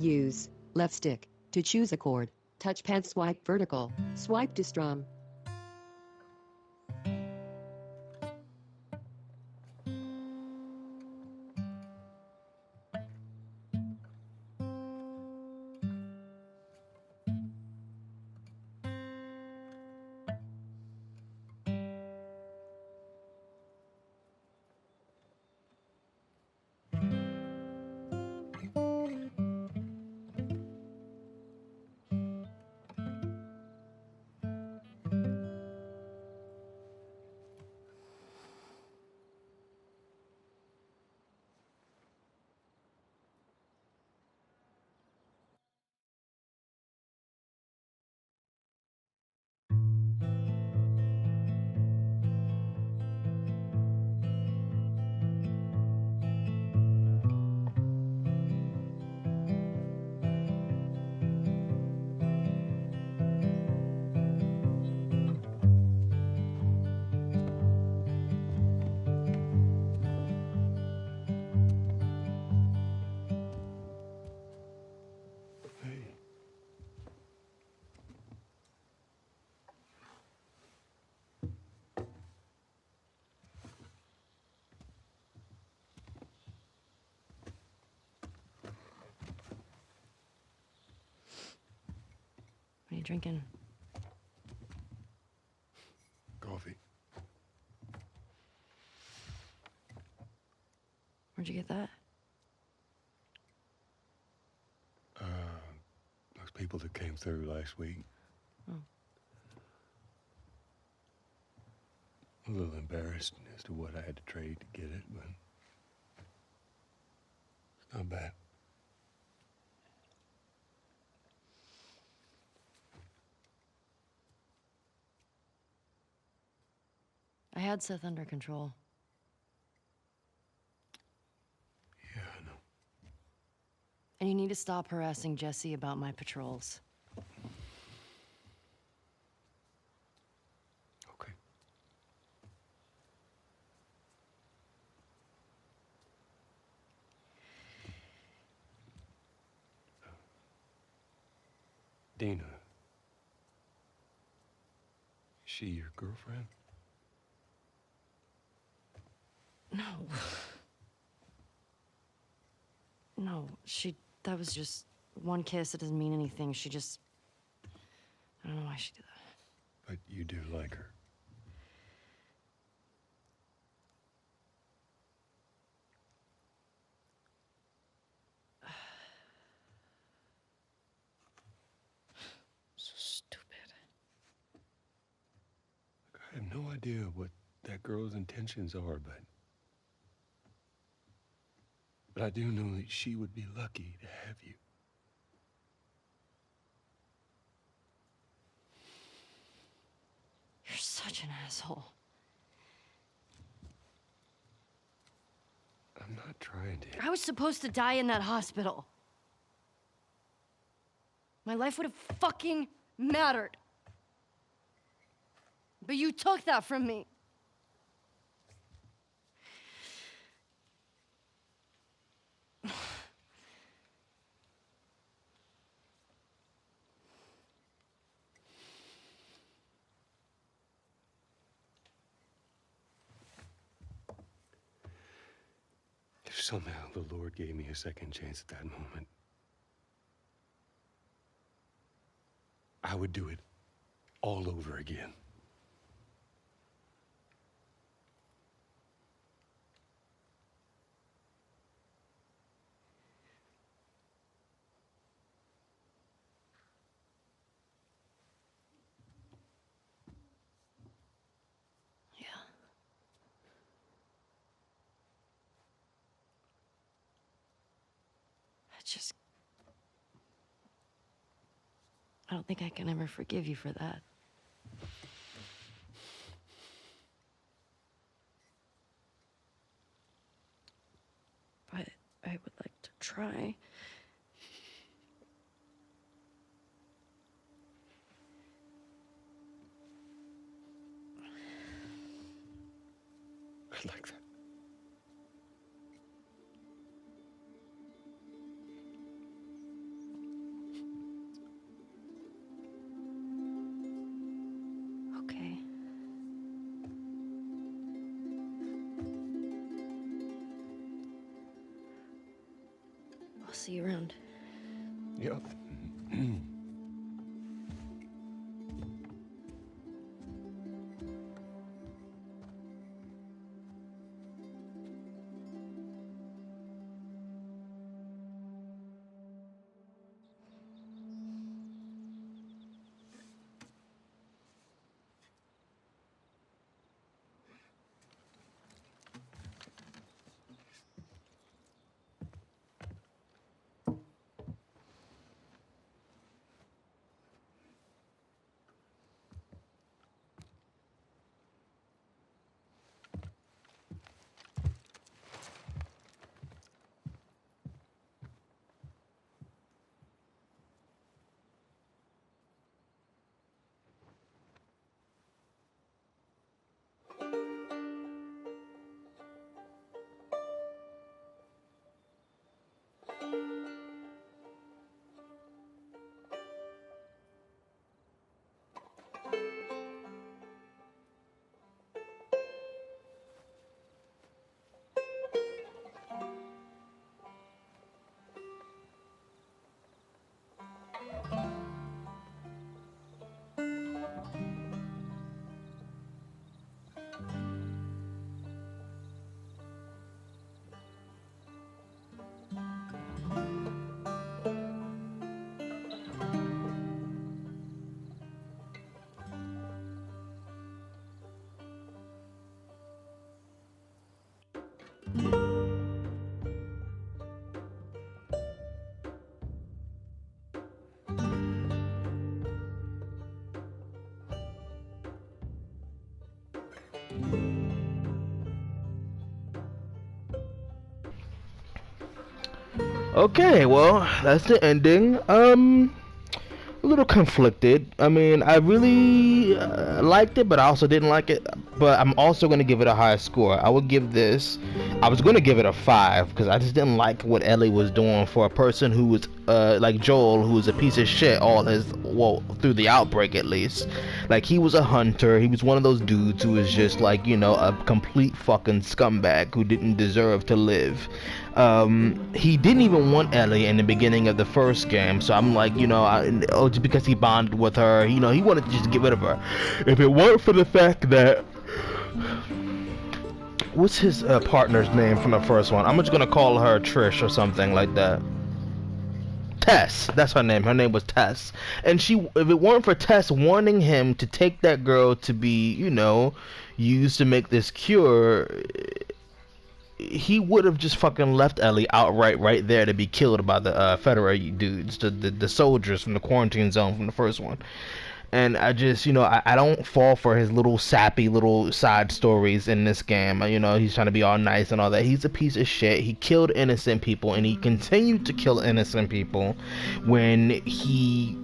Use left stick to choose a chord. Touchpad swipe vertical. Swipe to strum. What are you drinking? Coffee. Where'd you get that? Those people that came through last week. Oh. A little embarrassed as to what I had to trade to get it, but it's not bad. I had Seth under control. Yeah, I know. And you need to stop harassing Jesse about my patrols. Okay. Dina. Is she your girlfriend? No. No, that was just one kiss. It doesn't mean anything. I don't know why she did that. But you do like her. So stupid. Look, I have no idea what that girl's intentions are, but I do know that she would be lucky to have you. You're such an asshole. I'm not trying to. I was supposed to die in that hospital. My life would have fucking mattered. But you took that from me. If somehow the Lord gave me a second chance at that moment, I would do it all over again. Yeah. I don't think I can ever forgive you for that. But I would like to try. I'd like that. see you around. Yep. Okay, well, that's the ending. A little conflicted. I mean, I really liked it, but I also didn't like it. But I'm also going to give it a high score. I would give this. I was going to give it a 5 because I just didn't like what Ellie was doing for a person who was like Joel, who was a piece of shit all his, well, through the outbreak at least. Like, he was a hunter. He was one of those dudes who was just like, you know, a complete fucking scumbag who didn't deserve to live. He didn't even want Ellie in the beginning of the first game, so I'm like, you know, just because he bonded with her, you know, he wanted to just get rid of her. If it weren't for the fact that, what's his partner's name from the first one? I'm just gonna call her Trish or something like that. Tess, that's her name. Her name was Tess. And she, if it weren't for Tess wanting him to take that girl to be, you know, used to make this cure, he would have just fucking left Ellie outright right there to be killed by the Federate dudes, the soldiers from the quarantine zone from the first one. And I just, you know, I don't fall for his little sappy little side stories in this game. You know, he's trying to be all nice and all that. He's a piece of shit. He killed innocent people, and he continued to kill innocent people when he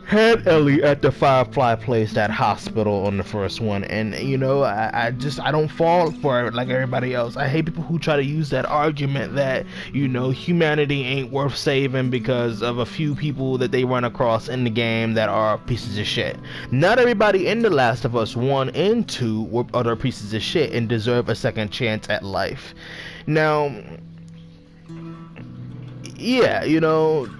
had Ellie at the Firefly place, that hospital on the first one. And you know, I don't fall for it like everybody else. I hate people who try to use that argument that, you know, humanity ain't worth saving because of a few people that they run across in the game that are pieces of shit. Not everybody in The Last of Us 1 and 2 were other pieces of shit and deserve a second chance at life. Now, yeah, you know,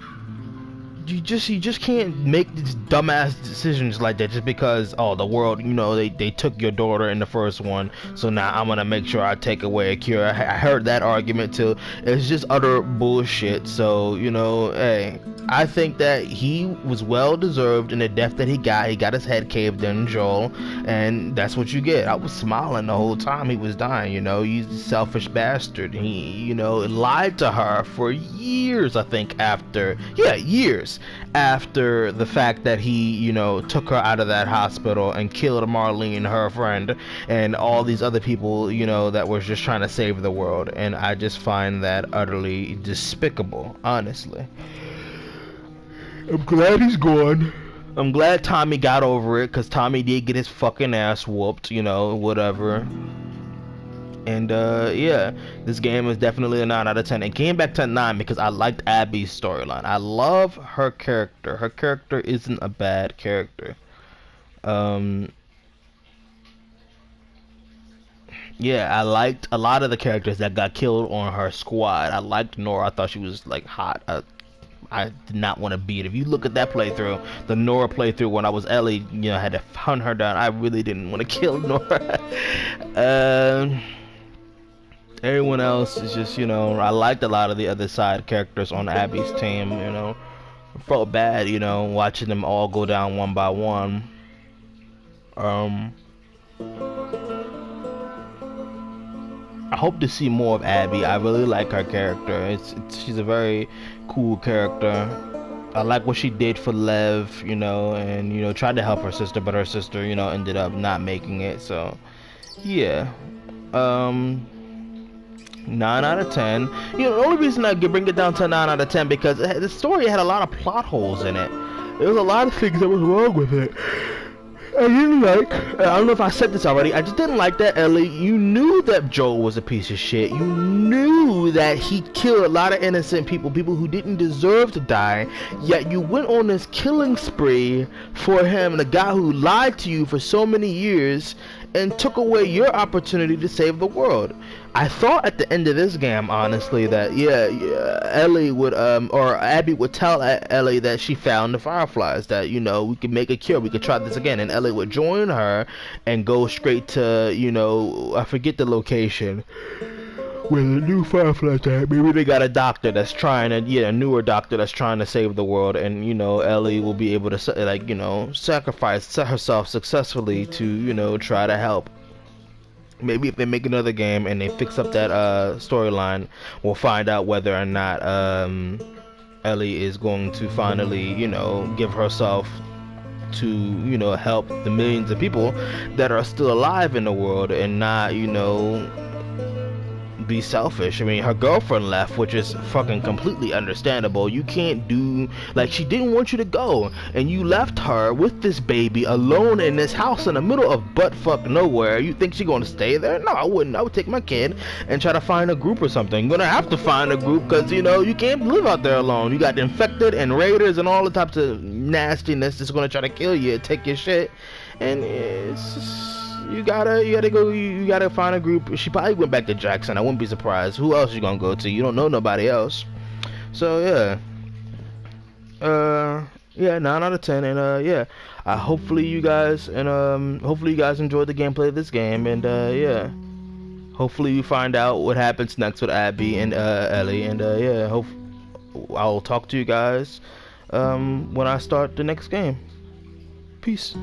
you just can't make these dumbass decisions like that just because, oh, the world, you know, they took your daughter in the first one, so now I'm gonna make sure I take away a cure. I heard that argument too. It's just utter bullshit. So, you know, hey, I think that he was well deserved in the death that he got. He got his head caved in, Joel, and that's what you get. I was smiling the whole time he was dying. You know, he's a selfish bastard. He, you know, lied to her for years, I think, after, yeah, years after the fact that he, you know, took her out of that hospital and killed Marlene, her friend, and all these other people, you know, that was just trying to save the world. And I just find that utterly despicable, honestly. I'm glad he's gone. I'm glad Tommy got over it, because Tommy did get his fucking ass whooped, you know, whatever. And yeah, this game is definitely a 9 out of 10. It came back to 9 because I liked Abby's storyline. I love her character. Her character isn't a bad character. Yeah, I liked a lot of the characters that got killed on her squad. I liked Nora. I thought she was like hot. I did not want to beat. If you look at that playthrough, the Nora playthrough when I was Ellie, you know, I had to hunt her down. I really didn't want to kill Nora. Everyone else is just, you know, I liked a lot of the other side characters on Abby's team, you know. I felt bad, you know, watching them all go down one by one. I hope to see more of Abby. I really like her character. She's a very cool character. I like what she did for Lev, you know, and you know, tried to help her sister, but her sister, you know, ended up not making it. So, yeah. 9 out of 10. You know, the only reason I could bring it down to 9 out of 10 because the story had a lot of plot holes in it. There was a lot of things that was wrong with it. I didn't like, I don't know if I said this already, I just didn't like that Ellie, you knew that Joel was a piece of shit. You knew that he killed a lot of innocent people, people who didn't deserve to die, yet you went on this killing spree for him, the guy who lied to you for so many years, and took away your opportunity to save the world. I thought at the end of this game, honestly, that yeah, Ellie would or Abby would tell Ellie that she found the Fireflies, that you know we could make a cure, we could try this again, and Ellie would join her and go straight to, you know, I forget the location where the new Fireflies are. Maybe they got a doctor that's trying to, yeah, a newer doctor that's trying to save the world, and you know Ellie will be able to, like, you know, sacrifice herself successfully to, you know, try to help. Maybe if they make another game and they fix up that storyline, we'll find out whether or not Ellie is going to finally, you know, give herself to, you know, help the millions of people that are still alive in the world and not, you know, be selfish. I mean, her girlfriend left, which is fucking completely understandable. You can't do, like, she didn't want you to go, and you left her with this baby alone in this house in the middle of buttfuck nowhere. You think she's gonna stay there? No, I wouldn't. I would take my kid and try to find a group or something. You're gonna have to find a group because, you know, you can't live out there alone. You got infected and raiders and all the types of nastiness that's gonna try to kill you and take your shit, and it's just, you gotta find a group. She probably went back to Jackson. I wouldn't be surprised. Who else you gonna go to? You don't know nobody else. So yeah. Yeah, 9 out of 10, and yeah. Hopefully you guys enjoyed the gameplay of this game, and yeah. Hopefully you find out what happens next with Abby and Ellie, and yeah. I'll talk to you guys when I start the next game. Peace.